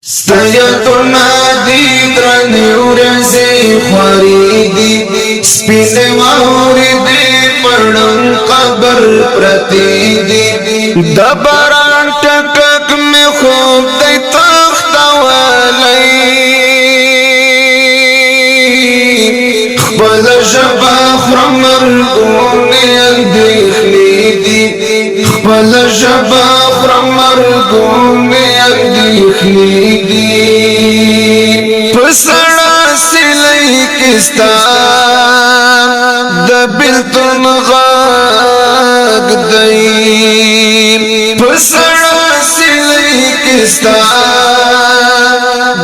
ستایتنا دی درنی ورزی خواری دی سپین واوری دی پڑھن قبر پرتی دی دبران ٹکک میں خوب دی تخت والی خبل شبا خرمر گونی اندیخلی دی خبل شبا خرمر گونی اندیخلی دی پسڑا سلی کستا دبلتن غاق دی پسڑا سلی کستا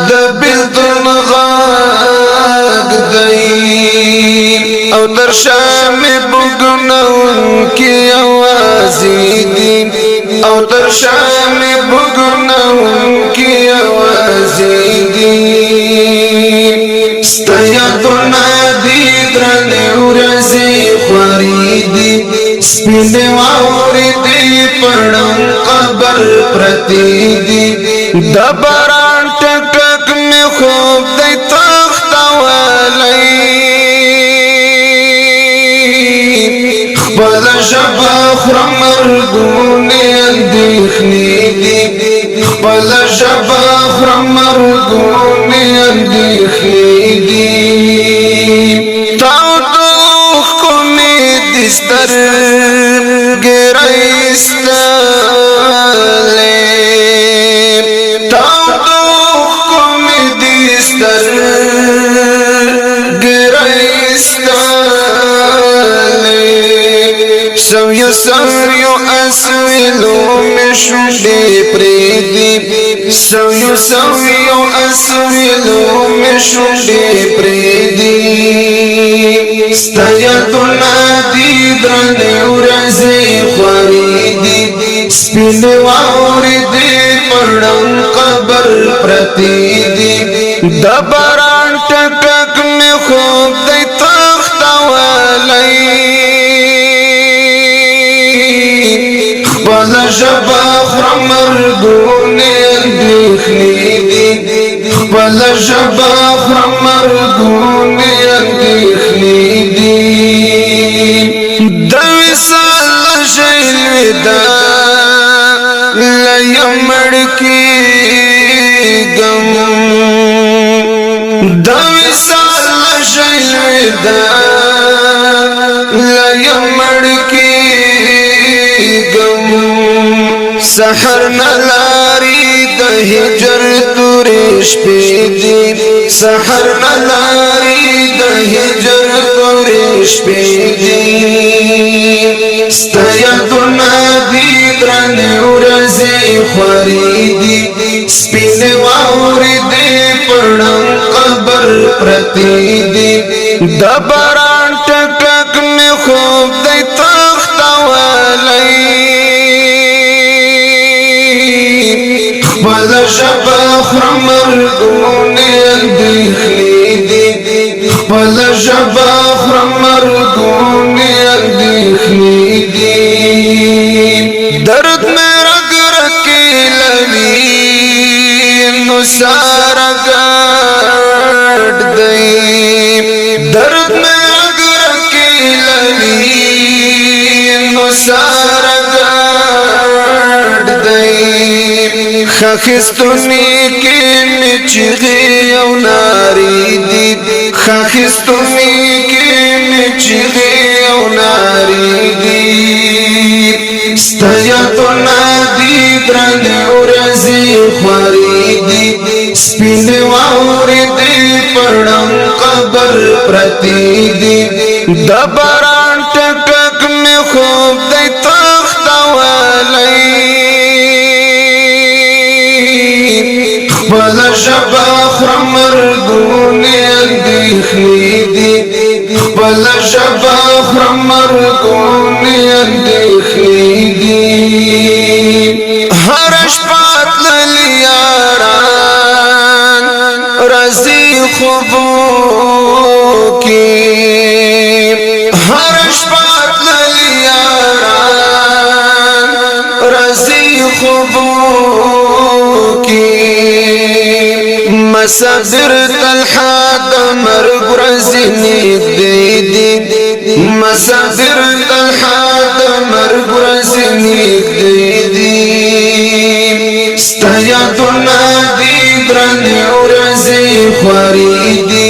دبلتن غاق دی او در شام بگنون کی آوازی دی او در شام بگنون کی آوازی دی ستایتنا دی درنی ورزی خواری دی سپین واوری دی پڑھن قبر پرتی دی دبران ٹکک میں خوب دی تخت والی خبل شبا خرمر گونی اندیخلی دی خبل شبا خرمر گونی اندیخلی دی تاو دوخ کمی دستر گرائستالی تاو دوخ کمی دستر گرائستالی سویو سویو اسویلو میں شنڈے پریدی سویو سویو اسویلو میں شنڈے پریدی ستایتنا دی درنی ورزی خواری دی سپین واوری دی پڑھن قبر پرتی دی دبران ٹکک میں خوب دی تخت والی خبل شبا خرمر گونی اندیخلی دی خبل شبا خرمر گونی اندیخلی دی دوی سال شیل ودا لیمڑ کی گم دوی سال شیل ودا لیمڑ کی سحر نلاری دہجر توریش پیدی سحر نلاری دہجر توریش پیدی ستایتنا دی درنی ورزی خواری دی سپین واوری دی پڑھن قبر پرتی دی دبران ٹکک میں خوب دی تخت والی خبل شبا خرمر گونی اندیخلی دی خبل شبا خرمر گونی اندیخلی دی درد میں رگ رکی لوی نسار گاڑ دی درد میں رگ رکی لوی نسار گاڑ دی خاکستونی کی نچغی او ناری دی خاکستونی کی نچغی او ناری دی ستایتنا دی درنی ورزی خواری دی سپین واوری دی پڑھن قبر پرتی دی دبران ٹکک میں خوب دی تخت والی خبل شبا خرمر گونی اندیخلی دی خبل شبا خرمر گونی اندیخلی دی ہر شپات لیاران رزی خوبو کی ہر شپات لیاران رزی خوبو کی مصدر تلحا د مرګ ورځې نږدې دي مصدر تلحا د مرګ ورځې نږدې دي ستا یادونه دي درنې ورځې خوارې دي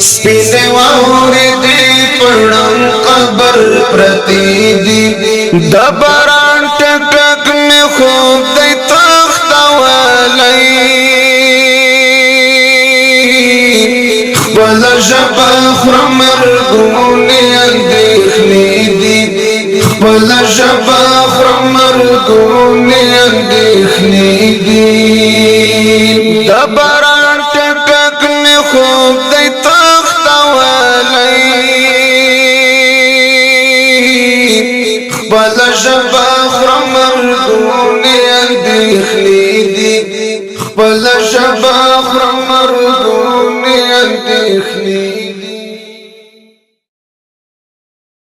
سپینې واورې دي په ړنګ قبر پرتې دي د باران ټک ټک مې خوب دی تختولی خپل ژبه خورم مرګونې اندېښنې دي خپل ژبه خورم مرګونې اندېښنې دي د باران ټک ټک مې خوب دی تختولی خپل ژبه خورم مرګونې اندېښنې دي خپل ژبه خورم مرګونې اندېښنې